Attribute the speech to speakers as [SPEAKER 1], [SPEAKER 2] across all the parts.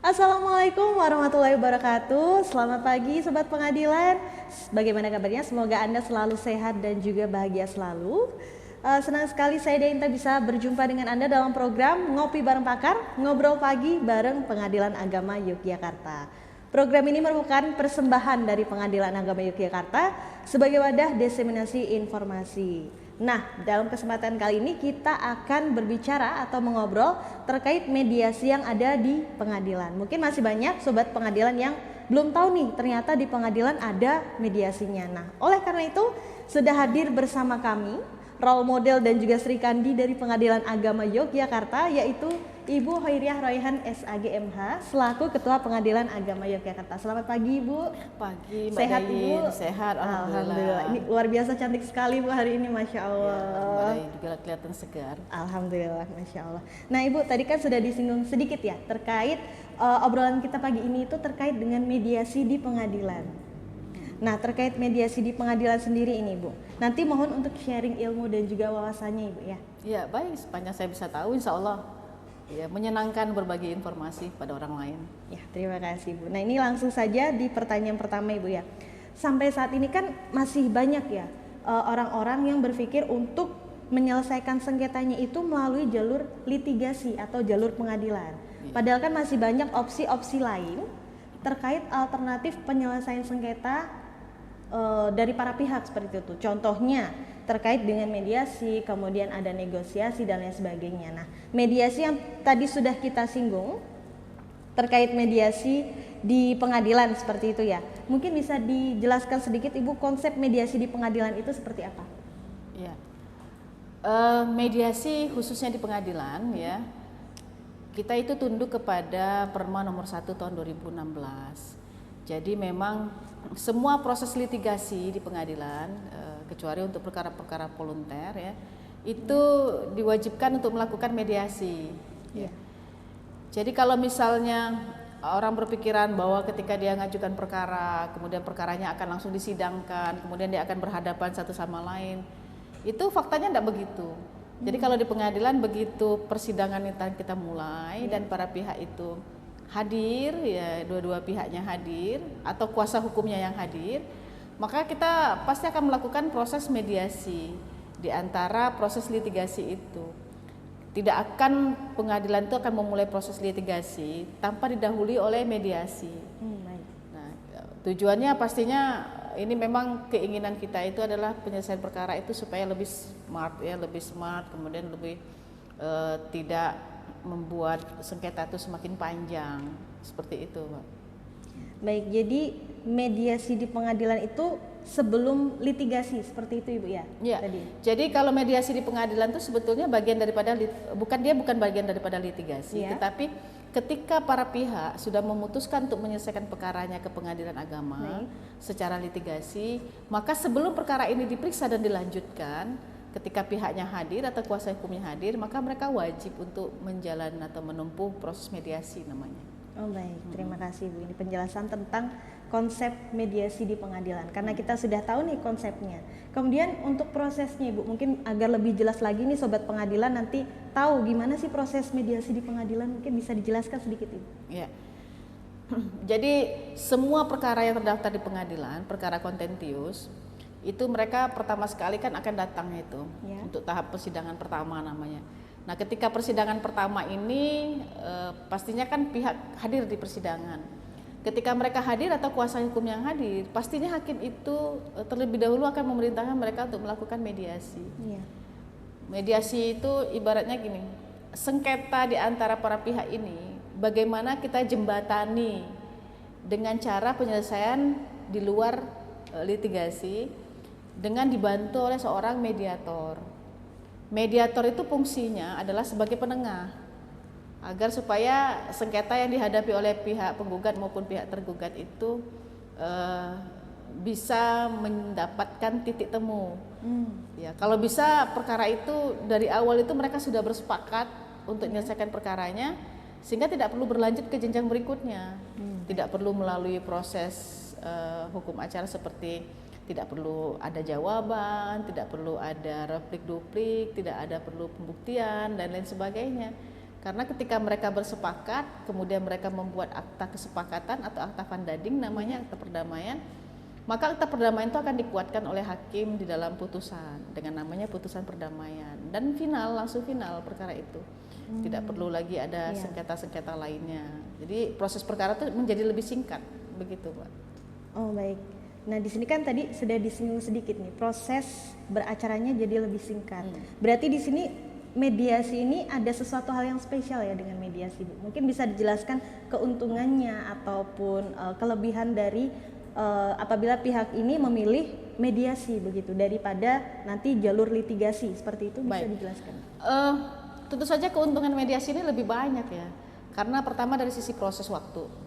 [SPEAKER 1] Assalamualaikum warahmatullahi wabarakatuh. Selamat pagi Sobat Pengadilan. Bagaimana kabarnya? Semoga Anda selalu sehat dan juga bahagia selalu. Senang sekali saya Deinta bisa berjumpa dengan Anda dalam program Ngopi Bareng Pakar, Ngobrol Pagi bareng Pengadilan Agama Yogyakarta. Program ini merupakan persembahan dari Pengadilan Agama Yogyakarta sebagai wadah diseminasi informasi. Nah, dalam kesempatan kali ini kita akan berbicara atau mengobrol terkait mediasi yang ada di pengadilan. Mungkin masih banyak sobat pengadilan yang belum tahu nih ternyata di pengadilan ada mediasinya. Nah, oleh karena itu sudah hadir bersama kami role model dan juga Sri Kandi dari Pengadilan Agama Yogyakarta, yaitu Ibu Hoiriah Royhan SAGMH selaku Ketua Pengadilan Agama Yogyakarta. Selamat pagi Ibu.
[SPEAKER 2] Pagi Mbak
[SPEAKER 1] Sehat
[SPEAKER 2] Dayin.
[SPEAKER 1] Ibu?
[SPEAKER 2] Sehat, Alhamdulillah.
[SPEAKER 1] Ini luar biasa cantik sekali Bu hari ini, Masya Allah.
[SPEAKER 2] Ya, Mbak Dayin juga kelihatan segar.
[SPEAKER 1] Alhamdulillah, Masya Allah. Nah Ibu, tadi kan sudah disinggung sedikit ya terkait obrolan kita pagi ini itu terkait dengan mediasi di pengadilan. Nah, terkait mediasi di pengadilan sendiri ini Bu, nanti mohon untuk sharing ilmu dan juga wawasannya Ibu ya.
[SPEAKER 2] Ya, baik, sepanjang saya bisa tahu insya Allah ya, menyenangkan berbagi informasi pada orang lain.
[SPEAKER 1] Ya, terima kasih Bu. Nah, ini langsung saja di pertanyaan pertama Ibu ya. Sampai saat ini kan masih banyak ya orang-orang yang berpikir untuk menyelesaikan sengketanya itu melalui jalur litigasi atau jalur pengadilan. Ya. Padahal kan masih banyak opsi-opsi lain terkait alternatif penyelesaian sengketa dari para pihak seperti itu. Contohnya terkait dengan mediasi, kemudian ada negosiasi dan lain sebagainya. Nah, mediasi yang tadi sudah kita singgung terkait mediasi di pengadilan seperti itu ya. Mungkin bisa dijelaskan sedikit Ibu konsep mediasi di pengadilan itu seperti apa?
[SPEAKER 2] Ya, mediasi khususnya di pengadilan ya, kita itu tunduk kepada Perma nomor 1 tahun 2016. Jadi memang semua proses litigasi di pengadilan, kecuali untuk perkara-perkara volunter ya, itu diwajibkan untuk melakukan mediasi. Ya. Jadi kalau misalnya orang berpikiran bahwa ketika dia mengajukan perkara, kemudian perkaranya akan langsung disidangkan, kemudian dia akan berhadapan satu sama lain, itu faktanya tidak begitu. Jadi kalau di pengadilan begitu persidangan kita mulai dan para pihak itu hadir, ya dua-dua pihaknya hadir atau kuasa hukumnya yang hadir, maka kita pasti akan melakukan proses mediasi di antara proses litigasi itu. Tidak akan pengadilan itu akan memulai proses litigasi tanpa didahului oleh mediasi. Nah, tujuannya pastinya ini memang keinginan kita itu adalah penyelesaian perkara itu supaya lebih smart ya, lebih smart, kemudian lebih tidak membuat sengketa itu semakin panjang, seperti itu, Pak.
[SPEAKER 1] Baik, jadi mediasi di pengadilan itu sebelum litigasi seperti itu Ibu ya?
[SPEAKER 2] Ya.
[SPEAKER 1] Tadi.
[SPEAKER 2] Jadi kalau mediasi di pengadilan itu sebetulnya bagian daripada bukan bagian daripada litigasi, tetapi ketika para pihak sudah memutuskan untuk menyelesaikan perkaranya ke pengadilan agama secara litigasi, maka sebelum perkara ini diperiksa dan dilanjutkan, ketika pihaknya hadir atau kuasa hukumnya hadir, maka mereka wajib untuk menjalani atau menempuh proses mediasi namanya.
[SPEAKER 1] Oh baik, terima kasih Bu. Ini penjelasan tentang konsep mediasi di pengadilan. Karena kita sudah tahu nih konsepnya. Kemudian untuk prosesnya Ibu, mungkin agar lebih jelas lagi nih Sobat Pengadilan nanti tahu gimana sih proses mediasi di pengadilan, mungkin bisa dijelaskan sedikit Ibu.
[SPEAKER 2] Ya. Jadi semua perkara yang terdaftar di pengadilan, perkara kontentius, itu mereka pertama sekali kan akan datang itu untuk tahap persidangan pertama namanya. Nah, ketika persidangan pertama ini pastinya kan pihak hadir di persidangan. Ketika mereka hadir atau kuasa hukum yang hadir, pastinya hakim itu terlebih dahulu akan memerintahkan mereka untuk melakukan mediasi. Mediasi itu ibaratnya gini, sengketa di antara para pihak ini, bagaimana kita jembatani dengan cara penyelesaian di luar litigasi dengan dibantu oleh seorang mediator. Mediator itu fungsinya adalah sebagai penengah agar supaya sengketa yang dihadapi oleh pihak penggugat maupun pihak tergugat itu bisa mendapatkan titik temu. Ya, kalau bisa perkara itu dari awal itu mereka sudah bersepakat untuk menyelesaikan perkaranya, sehingga tidak perlu berlanjut ke jenjang berikutnya. Tidak perlu melalui proses hukum acara seperti tidak perlu ada jawaban, tidak perlu ada replik duplik, tidak ada perlu pembuktian dan lain sebagainya. Karena ketika mereka bersepakat, kemudian mereka membuat akta kesepakatan atau akta vandading namanya, akta perdamaian, maka akta perdamaian itu akan dikuatkan oleh hakim di dalam putusan dengan namanya putusan perdamaian, dan final, langsung final perkara itu. Tidak perlu lagi ada sengketa-sengketa lainnya. Jadi proses perkara itu menjadi lebih singkat, begitu, Pak.
[SPEAKER 1] Oh, baik. Nah, di sini kan tadi sudah disinggung sedikit nih, proses beracaranya jadi lebih singkat. Berarti di sini mediasi ini ada sesuatu hal yang spesial ya dengan mediasi, Bu. Mungkin bisa dijelaskan keuntungannya ataupun kelebihan dari apabila pihak ini memilih mediasi begitu daripada nanti jalur litigasi seperti itu, bisa dijelaskan?
[SPEAKER 2] Tentu saja keuntungan mediasi ini lebih banyak ya, karena pertama dari sisi proses waktu.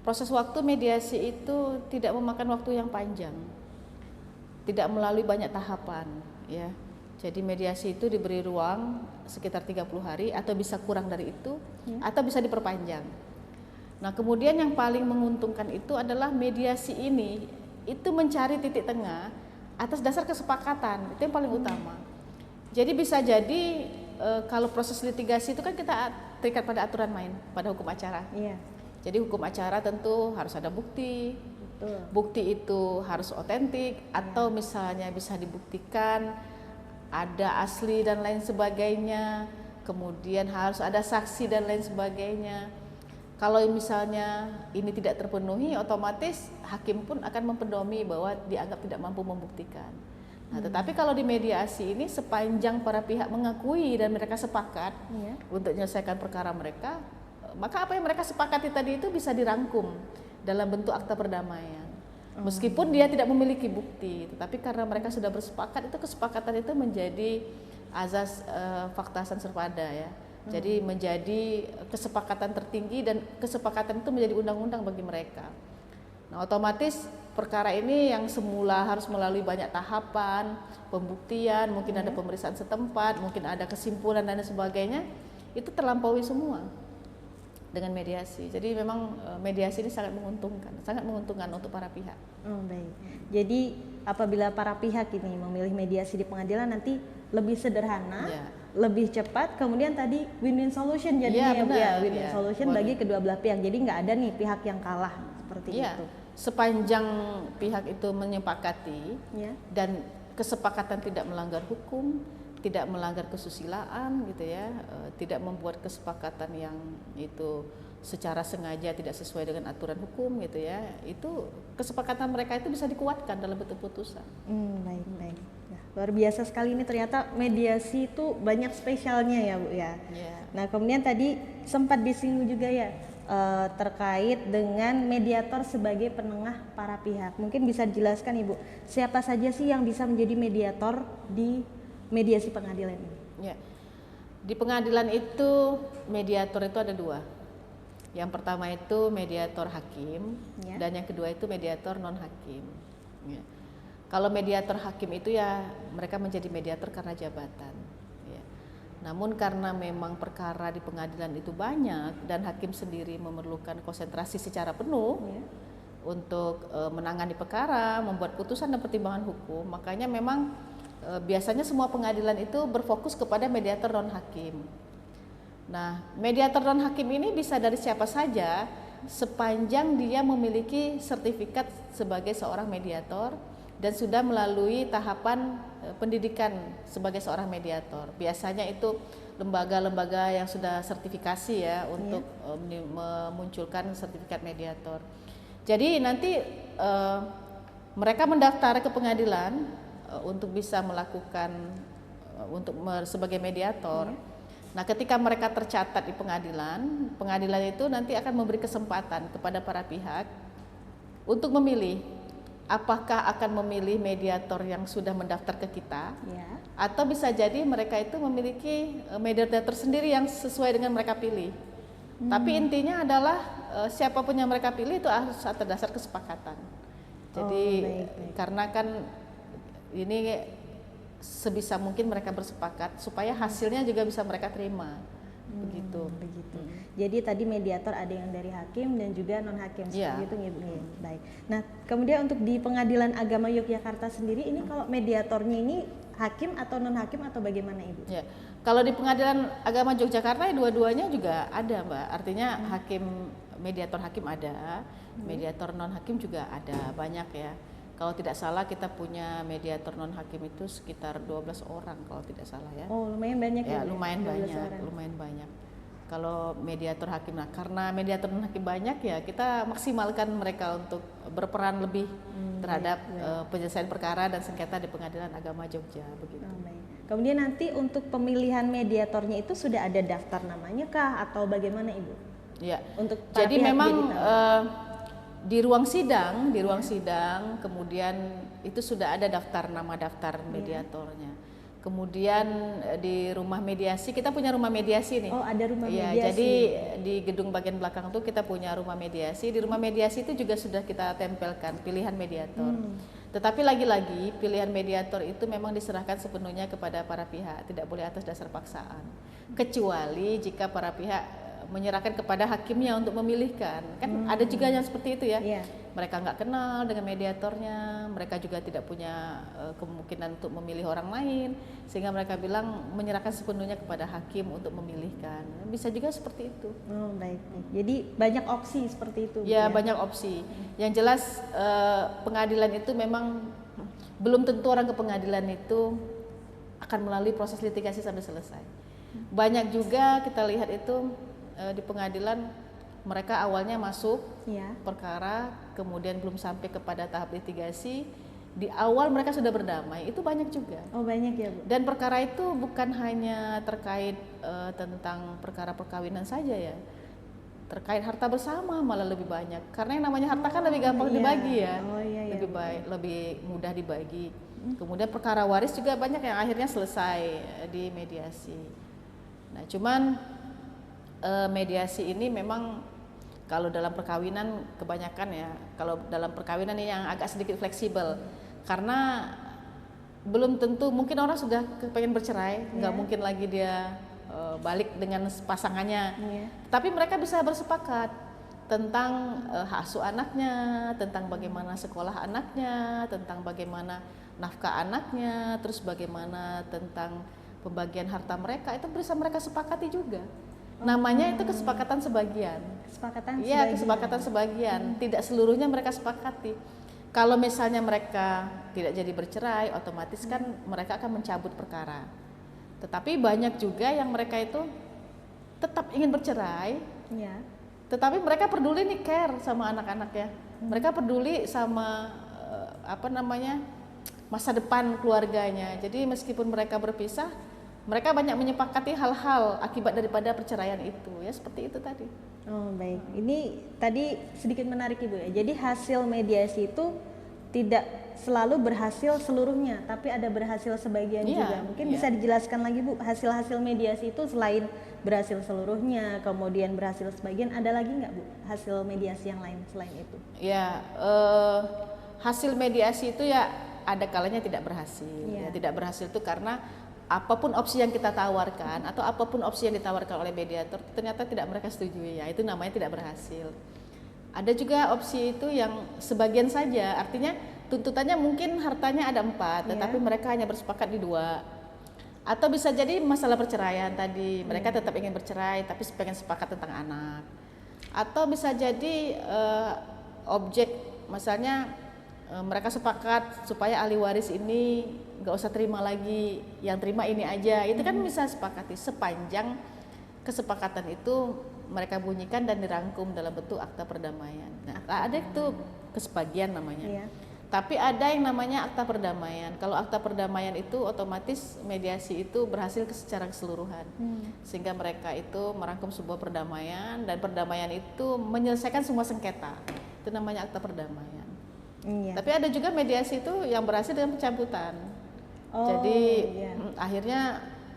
[SPEAKER 2] Proses waktu mediasi itu tidak memakan waktu yang panjang, tidak melalui banyak tahapan ya. Jadi mediasi itu diberi ruang sekitar 30 hari atau bisa kurang dari itu, atau bisa diperpanjang. Nah, kemudian yang paling menguntungkan itu adalah mediasi ini itu mencari titik tengah atas dasar kesepakatan, itu yang paling utama. Jadi bisa jadi kalau proses litigasi itu kan kita terikat pada aturan main, pada hukum acara. Jadi hukum acara tentu harus ada bukti.
[SPEAKER 1] Betul.
[SPEAKER 2] Bukti itu harus otentik atau misalnya bisa dibuktikan ada asli dan lain sebagainya. Kemudian harus ada saksi dan lain sebagainya. Kalau misalnya ini tidak terpenuhi, otomatis hakim pun akan mempedomi bahwa dianggap tidak mampu membuktikan. Nah, tetapi kalau di mediasi ini sepanjang para pihak mengakui dan mereka sepakat untuk menyelesaikan perkara mereka, maka apa yang mereka sepakati tadi itu bisa dirangkum dalam bentuk akta perdamaian. Meskipun dia tidak memiliki bukti, tetapi karena mereka sudah bersepakat, itu kesepakatan itu menjadi azas fakta serpada ya. Jadi menjadi kesepakatan tertinggi dan kesepakatan itu menjadi undang-undang bagi mereka. Nah, otomatis perkara ini yang semula harus melalui banyak tahapan, pembuktian, mungkin ada pemeriksaan setempat, mungkin ada kesimpulan dan sebagainya, itu terlampaui semua dengan mediasi. Jadi memang mediasi ini sangat menguntungkan untuk para pihak.
[SPEAKER 1] Baik. Jadi apabila para pihak ini memilih mediasi di pengadilan nanti lebih sederhana, lebih cepat, kemudian tadi win-win solution jadinya win-win solution bagi kedua belah pihak. Jadi nggak ada nih pihak yang kalah seperti itu.
[SPEAKER 2] Sepanjang pihak itu menyepakati dan kesepakatan tidak melanggar hukum, tidak melanggar kesusilaan gitu ya, tidak membuat kesepakatan yang itu secara sengaja tidak sesuai dengan aturan hukum gitu ya, itu kesepakatan mereka itu bisa dikuatkan dalam bentuk putusan.
[SPEAKER 1] Baik. Ya, luar biasa sekali ini, ternyata mediasi itu banyak spesialnya ya, Bu ya. Nah, kemudian tadi sempat disinggung juga ya terkait dengan mediator sebagai penengah para pihak. Mungkin bisa dijelaskan Ibu, siapa saja sih yang bisa menjadi mediator di mediasi pengadilan ini?
[SPEAKER 2] Di pengadilan itu mediator itu ada dua. Yang pertama itu mediator hakim dan yang kedua itu mediator non hakim. Kalau mediator hakim itu ya mereka menjadi mediator karena jabatan. Namun karena memang perkara di pengadilan itu banyak dan hakim sendiri memerlukan konsentrasi secara penuh untuk menangani perkara, membuat putusan dan pertimbangan hukum, makanya memang biasanya semua pengadilan itu berfokus kepada mediator non hakim. Nah, mediator non hakim ini bisa dari siapa saja sepanjang dia memiliki sertifikat sebagai seorang mediator dan sudah melalui tahapan pendidikan sebagai seorang mediator. Biasanya itu lembaga-lembaga yang sudah sertifikasi ya untuk memunculkan sertifikat mediator. Jadi nanti mereka mendaftar ke pengadilan untuk bisa melakukan sebagai mediator. Nah, ketika mereka tercatat di pengadilan, pengadilan itu nanti akan memberi kesempatan kepada para pihak untuk memilih apakah akan memilih mediator yang sudah mendaftar ke kita,
[SPEAKER 1] Ya.
[SPEAKER 2] atau bisa jadi mereka itu memiliki mediator sendiri yang sesuai dengan mereka pilih. Tapi intinya adalah siapapun yang mereka pilih itu harus atas dasar kesepakatan. Jadi
[SPEAKER 1] baik.
[SPEAKER 2] karena kan ini sebisa mungkin mereka bersepakat supaya hasilnya juga bisa mereka terima. Begitu.
[SPEAKER 1] Jadi tadi mediator ada yang dari hakim dan juga non hakim
[SPEAKER 2] Iya.
[SPEAKER 1] seperti itu Ibu. Baik. Nah, kemudian untuk di Pengadilan Agama Yogyakarta sendiri ini kalau mediatornya ini hakim atau non hakim atau bagaimana Ibu?
[SPEAKER 2] Ya, kalau di Pengadilan Agama Yogyakarta dua-duanya juga ada, Mbak. Artinya hakim, mediator hakim ada, mediator non hakim juga ada, banyak ya. Kalau tidak salah kita punya mediator non hakim itu sekitar 12 orang kalau tidak salah ya.
[SPEAKER 1] Oh, lumayan banyak
[SPEAKER 2] Ya,
[SPEAKER 1] Bu,
[SPEAKER 2] lumayan
[SPEAKER 1] 12
[SPEAKER 2] banyak,
[SPEAKER 1] orang.
[SPEAKER 2] lumayan banyak. Kalau mediator hakim, nah karena mediator non hakim banyak ya, kita maksimalkan mereka untuk berperan lebih terhadap penyelesaian perkara dan sengketa di Pengadilan Agama Jogja begitu.
[SPEAKER 1] Oh, baik. Kemudian nanti untuk pemilihan mediatornya itu sudah ada daftar namanya kah atau bagaimana Ibu?
[SPEAKER 2] Ya.
[SPEAKER 1] Untuk para
[SPEAKER 2] Jadi
[SPEAKER 1] pihak
[SPEAKER 2] memang
[SPEAKER 1] jadi tahu.
[SPEAKER 2] di ruang sidang kemudian itu sudah ada daftar mediatornya. Kemudian di rumah mediasi, kita punya rumah mediasi nih.
[SPEAKER 1] Oh, ada rumah
[SPEAKER 2] Iya,
[SPEAKER 1] mediasi.
[SPEAKER 2] jadi di gedung bagian belakang tuh kita punya rumah mediasi. Di rumah mediasi itu juga sudah kita tempelkan pilihan mediator. Tetapi lagi-lagi pilihan mediator itu memang diserahkan sepenuhnya kepada para pihak, tidak boleh atas dasar paksaan. Kecuali jika para pihak menyerahkan kepada hakimnya untuk memilihkan. Kan ada juga yang seperti itu ya.
[SPEAKER 1] Iya.
[SPEAKER 2] Mereka nggak kenal dengan mediatornya, mereka juga tidak punya kemungkinan untuk memilih orang lain, sehingga mereka bilang menyerahkan sepenuhnya kepada hakim untuk memilihkan. Bisa juga seperti itu.
[SPEAKER 1] Oh, baik. Jadi banyak opsi seperti itu. Bu,
[SPEAKER 2] Ya, banyak opsi. Yang jelas pengadilan itu memang belum tentu orang ke pengadilan itu akan melalui proses litigasi sampai selesai. Banyak juga kita lihat itu di pengadilan mereka awalnya masuk
[SPEAKER 1] Ya.
[SPEAKER 2] perkara, kemudian belum sampai kepada tahap litigasi, di awal mereka sudah berdamai, itu banyak juga.
[SPEAKER 1] Oh, banyak ya Bu.
[SPEAKER 2] Dan perkara itu bukan hanya terkait tentang perkara perkawinan saja ya, terkait harta bersama malah lebih banyak, karena yang namanya harta kan lebih gampang
[SPEAKER 1] iya.
[SPEAKER 2] dibagi ya.
[SPEAKER 1] Oh, iya,
[SPEAKER 2] Lebih baik, lebih mudah dibagi. Kemudian perkara waris juga banyak yang akhirnya selesai di mediasi. Nah, cuman mediasi ini memang kalau dalam perkawinan kebanyakan ya, kalau dalam perkawinan ini yang agak sedikit fleksibel, karena belum tentu, mungkin orang sudah pengen bercerai, nggak mungkin lagi dia balik dengan pasangannya, tapi mereka bisa bersepakat tentang hak asuh anaknya, tentang bagaimana sekolah anaknya, tentang bagaimana nafkah anaknya, terus bagaimana tentang pembagian harta mereka, itu bisa mereka sepakati juga. Namanya itu kesepakatan sebagian.
[SPEAKER 1] Kesepakatan
[SPEAKER 2] Iya, kesepakatan sebagian. Tidak seluruhnya mereka sepakati. Kalau misalnya mereka tidak jadi bercerai, otomatis kan mereka akan mencabut perkara. Tetapi banyak juga yang mereka itu tetap ingin bercerai,
[SPEAKER 1] Ya.
[SPEAKER 2] tetapi mereka peduli nih, care sama anak-anaknya. Mereka peduli sama masa depan keluarganya. Jadi meskipun mereka berpisah, mereka banyak menyepakati hal-hal akibat daripada perceraian itu, ya seperti itu tadi.
[SPEAKER 1] Oh, baik. Ini tadi sedikit menarik Ibu ya. Jadi hasil mediasi itu tidak selalu berhasil seluruhnya, tapi ada berhasil sebagian
[SPEAKER 2] Iya,
[SPEAKER 1] juga. Mungkin
[SPEAKER 2] iya.
[SPEAKER 1] bisa dijelaskan lagi Bu, hasil-hasil mediasi itu selain berhasil seluruhnya, kemudian berhasil sebagian, ada lagi nggak Bu hasil mediasi yang lain selain itu?
[SPEAKER 2] Ya, hasil mediasi itu ya ada kalanya tidak berhasil.
[SPEAKER 1] Iya.
[SPEAKER 2] Ya, tidak berhasil itu karena apapun opsi yang kita tawarkan atau apapun opsi yang ditawarkan oleh mediator ternyata tidak mereka setujui, ya itu namanya tidak berhasil. Ada juga opsi itu yang sebagian saja, artinya tuntutannya mungkin hartanya ada 4, tetapi mereka hanya bersepakat di 2. Atau bisa jadi masalah perceraian tadi, mereka tetap ingin bercerai tapi pengen sepakat tentang anak. Atau bisa jadi objek, misalnya mereka sepakat supaya ahli waris ini nggak usah terima lagi, yang terima ini aja, itu kan bisa sepakati sepanjang kesepakatan itu mereka bunyikan dan dirangkum dalam bentuk akta perdamaian. Nah, ada itu kesebagian namanya.
[SPEAKER 1] Iya.
[SPEAKER 2] Tapi ada yang namanya akta perdamaian. Kalau akta perdamaian itu otomatis mediasi itu berhasil secara keseluruhan, sehingga mereka itu merangkum sebuah perdamaian dan perdamaian itu menyelesaikan semua sengketa. Itu namanya akta perdamaian.
[SPEAKER 1] Iya.
[SPEAKER 2] Tapi ada juga mediasi itu yang berhasil dengan pencabutan.
[SPEAKER 1] Oh,
[SPEAKER 2] Jadi
[SPEAKER 1] iya.
[SPEAKER 2] akhirnya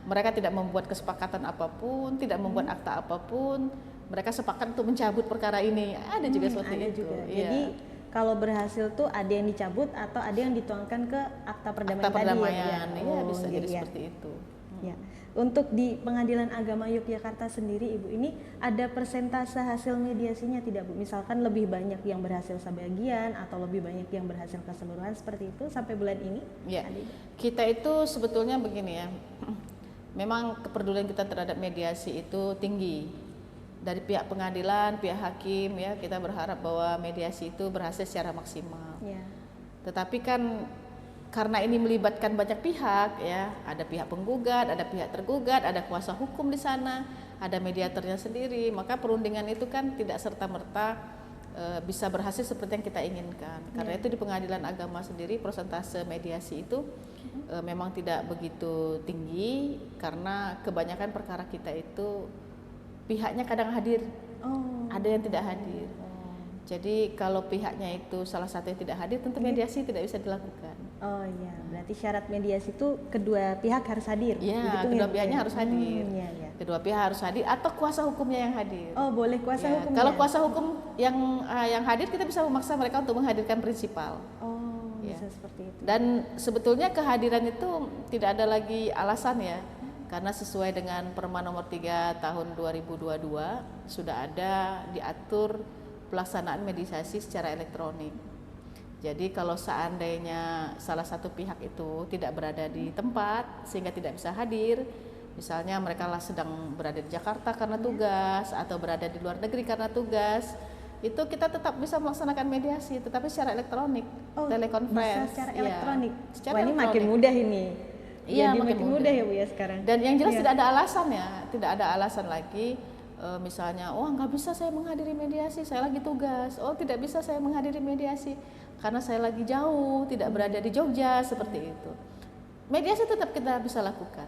[SPEAKER 2] mereka tidak membuat kesepakatan apapun, tidak membuat akta apapun, mereka sepakat untuk mencabut perkara ini. Ada juga seperti
[SPEAKER 1] ada
[SPEAKER 2] itu.
[SPEAKER 1] juga.
[SPEAKER 2] Iya.
[SPEAKER 1] Jadi kalau berhasil tuh ada yang dicabut atau ada yang dituangkan ke akta perdamaian
[SPEAKER 2] Akta
[SPEAKER 1] tadi
[SPEAKER 2] perdamaian,
[SPEAKER 1] ya.
[SPEAKER 2] iya bisa jadi
[SPEAKER 1] iya.
[SPEAKER 2] seperti itu.
[SPEAKER 1] Ya. Untuk di Pengadilan Agama Yogyakarta sendiri, Ibu, ini ada persentase hasil mediasinya tidak, Bu? Misalkan lebih banyak yang berhasil sebagian atau lebih banyak yang berhasil keseluruhan seperti itu sampai bulan ini?
[SPEAKER 2] Ya,
[SPEAKER 1] Ada?
[SPEAKER 2] kita itu sebetulnya begini ya, memang kepedulian kita terhadap mediasi itu tinggi. Dari pihak pengadilan, pihak hakim ya, kita berharap bahwa mediasi itu berhasil secara maksimal.
[SPEAKER 1] Ya.
[SPEAKER 2] Tetapi kan karena ini melibatkan banyak pihak ya, ada pihak penggugat, ada pihak tergugat, ada kuasa hukum di sana, ada mediatornya sendiri, maka perundingan itu kan tidak serta-merta bisa berhasil seperti yang kita inginkan. Karena itu di Pengadilan Agama sendiri persentase mediasi itu memang tidak begitu tinggi karena kebanyakan perkara kita itu pihaknya kadang hadir, ada yang tidak hadir. Jadi kalau pihaknya itu salah satu yang tidak hadir, tentu mediasi tidak bisa dilakukan.
[SPEAKER 1] Oh iya, berarti syarat mediasi itu kedua pihak harus hadir.
[SPEAKER 2] Iya,
[SPEAKER 1] begitu
[SPEAKER 2] kedua
[SPEAKER 1] ya, Bu,
[SPEAKER 2] pihaknya
[SPEAKER 1] ya?
[SPEAKER 2] harus hadir.
[SPEAKER 1] Iya, iya.
[SPEAKER 2] Kedua pihak harus hadir atau kuasa hukumnya yang hadir.
[SPEAKER 1] Oh, boleh kuasa
[SPEAKER 2] Ya,
[SPEAKER 1] hukum.
[SPEAKER 2] kalau kuasa hukum yang hadir, kita bisa memaksa mereka untuk menghadirkan prinsipal.
[SPEAKER 1] Oh,
[SPEAKER 2] Ya.
[SPEAKER 1] bisa seperti itu.
[SPEAKER 2] Dan sebetulnya kehadiran itu tidak ada lagi alasan ya, karena sesuai dengan Perma nomor 3 tahun 2022 sudah ada diatur pelaksanaan mediasi secara elektronik. Jadi kalau seandainya salah satu pihak itu tidak berada di tempat sehingga tidak bisa hadir, misalnya mereka sedang berada di Jakarta karena tugas atau berada di luar negeri karena tugas, itu kita tetap bisa melaksanakan mediasi tetapi secara elektronik, telekonferensi.
[SPEAKER 1] Bisa secara
[SPEAKER 2] Iya,
[SPEAKER 1] elektronik.
[SPEAKER 2] secara
[SPEAKER 1] Wah, ini makin
[SPEAKER 2] elektronik.
[SPEAKER 1] mudah ini.
[SPEAKER 2] Iya,
[SPEAKER 1] Jadi
[SPEAKER 2] makin
[SPEAKER 1] makin mudah ya, Bu, ya sekarang.
[SPEAKER 2] Dan yang jelas
[SPEAKER 1] Iya.
[SPEAKER 2] tidak ada alasan ya, tidak ada alasan lagi. Misalnya, oh nggak bisa saya menghadiri mediasi, saya lagi tugas. Oh tidak bisa saya menghadiri mediasi karena saya lagi jauh, tidak berada di Jogja, seperti itu. Mediasi tetap kita bisa lakukan.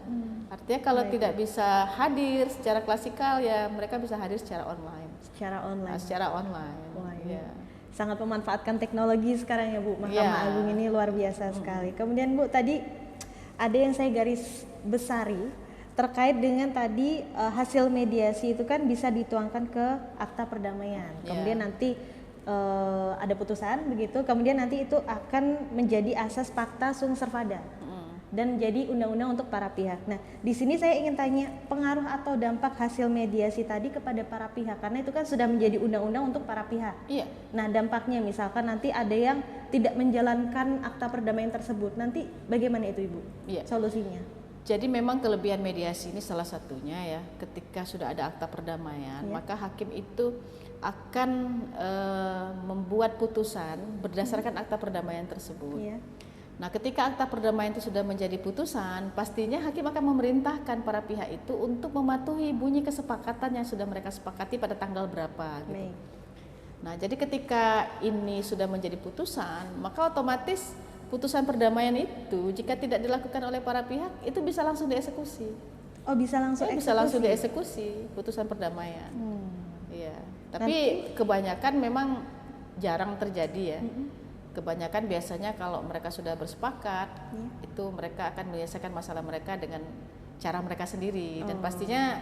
[SPEAKER 2] Artinya kalau tidak bisa hadir secara klasikal ya mereka bisa hadir secara online.
[SPEAKER 1] Secara online.
[SPEAKER 2] Secara online.
[SPEAKER 1] Wah, ini
[SPEAKER 2] Ya.
[SPEAKER 1] sangat memanfaatkan teknologi sekarang ya, Bu. Mahkamah
[SPEAKER 2] Iya.
[SPEAKER 1] Agung ini luar biasa sekali. Kemudian, Bu, tadi ada yang saya garis besari terkait dengan tadi hasil mediasi itu kan bisa dituangkan ke akta perdamaian. Kemudian nanti ada putusan begitu, kemudian nanti itu akan menjadi asas fakta sum servanda dan jadi undang-undang untuk para pihak. Nah, di sini saya ingin tanya pengaruh atau dampak hasil mediasi tadi kepada para pihak, karena itu kan sudah menjadi undang-undang untuk para pihak.
[SPEAKER 2] Iya.
[SPEAKER 1] Nah, dampaknya misalkan nanti ada yang tidak menjalankan akta perdamaian tersebut, nanti bagaimana itu, Ibu?
[SPEAKER 2] Iya.
[SPEAKER 1] Solusinya?
[SPEAKER 2] Jadi memang kelebihan mediasi ini salah satunya ya, ketika sudah ada akta perdamaian, maka hakim itu akan membuat putusan berdasarkan akta perdamaian tersebut.
[SPEAKER 1] Iya.
[SPEAKER 2] Nah, ketika akta perdamaian itu sudah menjadi putusan, pastinya hakim akan memerintahkan para pihak itu untuk mematuhi bunyi kesepakatan yang sudah mereka sepakati pada tanggal berapa. Gitu.
[SPEAKER 1] Baik.
[SPEAKER 2] Nah, jadi ketika ini sudah menjadi putusan, maka otomatis putusan perdamaian itu jika tidak dilakukan oleh para pihak itu bisa langsung dieksekusi.
[SPEAKER 1] Oh, bisa langsung
[SPEAKER 2] Ya, bisa langsung dieksekusi putusan perdamaian. Iya. Tapi kebanyakan memang jarang terjadi ya. Kebanyakan biasanya kalau mereka sudah bersepakat, itu mereka akan menyelesaikan masalah mereka dengan cara mereka sendiri dan pastinya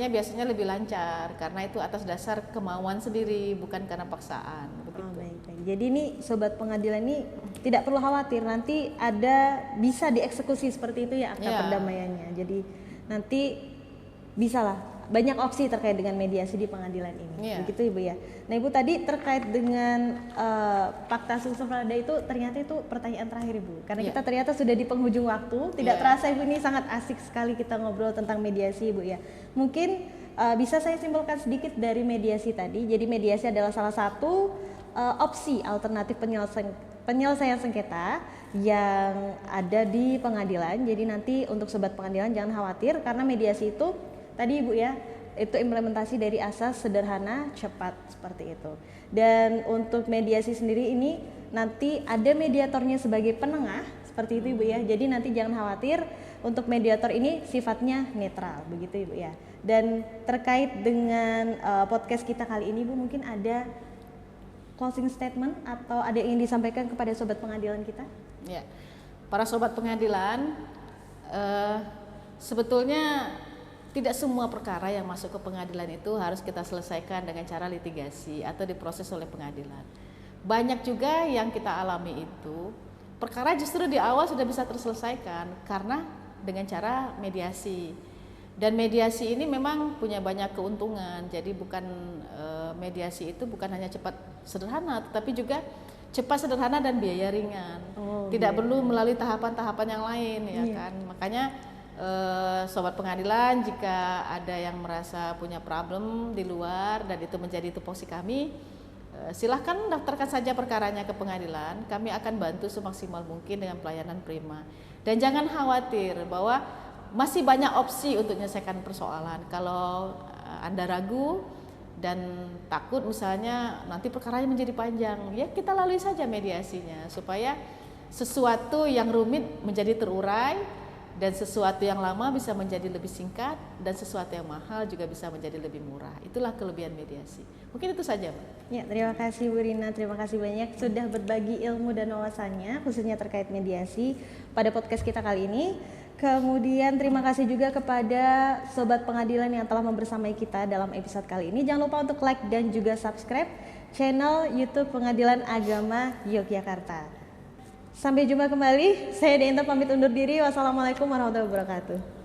[SPEAKER 2] biasanya lebih lancar karena itu atas dasar kemauan sendiri bukan karena paksaan. Begitu.
[SPEAKER 1] Oh, baik. Jadi ini sobat pengadilan ini tidak perlu khawatir, nanti ada bisa dieksekusi seperti itu ya akta
[SPEAKER 2] Ya.
[SPEAKER 1] perdamaiannya. Jadi nanti bisalah banyak opsi terkait dengan mediasi di pengadilan ini.
[SPEAKER 2] Iya.
[SPEAKER 1] Begitu, Ibu ya. Nah, Ibu tadi terkait dengan fakta sum servanda itu ternyata itu pertanyaan terakhir, Ibu. Karena
[SPEAKER 2] Iya.
[SPEAKER 1] kita ternyata sudah di penghujung waktu. Tidak
[SPEAKER 2] Iya.
[SPEAKER 1] terasa, Ibu, ini sangat asik sekali kita ngobrol tentang mediasi, Ibu ya. Mungkin bisa saya simpulkan sedikit dari mediasi tadi. Jadi mediasi adalah salah satu opsi alternatif penyelesaian sengketa yang ada di pengadilan. Jadi nanti untuk sobat pengadilan jangan khawatir karena mediasi itu tadi, Ibu ya, itu implementasi dari asas sederhana, cepat seperti itu. Dan untuk mediasi sendiri ini nanti ada mediatornya sebagai penengah seperti itu, Ibu ya. Jadi nanti jangan khawatir, untuk mediator ini sifatnya netral begitu, Ibu ya. Dan terkait dengan podcast kita kali ini, Bu, mungkin ada closing statement atau ada yang ingin disampaikan kepada sobat pengadilan kita?
[SPEAKER 2] Ya, para sobat pengadilan, sebetulnya tidak semua perkara yang masuk ke pengadilan itu harus kita selesaikan dengan cara litigasi atau diproses oleh pengadilan. Banyak juga yang kita alami itu perkara justru di awal sudah bisa terselesaikan karena dengan cara mediasi. Dan mediasi ini memang punya banyak keuntungan. Jadi bukan mediasi itu bukan hanya cepat sederhana, tetapi juga cepat sederhana dan biaya ringan. Tidak perlu melalui tahapan-tahapan yang lain, ya kan. Makanya sobat pengadilan, jika ada yang merasa punya problem di luar dan itu menjadi tupoksi kami, silahkan daftarkan saja perkaranya ke pengadilan. Kami akan bantu semaksimal mungkin dengan pelayanan prima. Dan jangan khawatir bahwa masih banyak opsi untuk menyelesaikan persoalan. Kalau Anda ragu dan takut misalnya nanti perkaranya menjadi panjang, ya kita lalui saja mediasinya supaya sesuatu yang rumit menjadi terurai dan sesuatu yang lama bisa menjadi lebih singkat dan sesuatu yang mahal juga bisa menjadi lebih murah. Itulah kelebihan mediasi. Mungkin itu saja, Mbak.
[SPEAKER 1] Ya, terima kasih Bu Rina, terima kasih banyak sudah berbagi ilmu dan wawasannya khususnya terkait mediasi pada podcast kita kali ini. Kemudian terima kasih juga kepada sobat pengadilan yang telah membersamai kita dalam episode kali ini. Jangan lupa untuk like dan juga subscribe channel YouTube Pengadilan Agama Yogyakarta. Sampai jumpa kembali. Saya Denta pamit undur diri. Wassalamualaikum warahmatullahi wabarakatuh.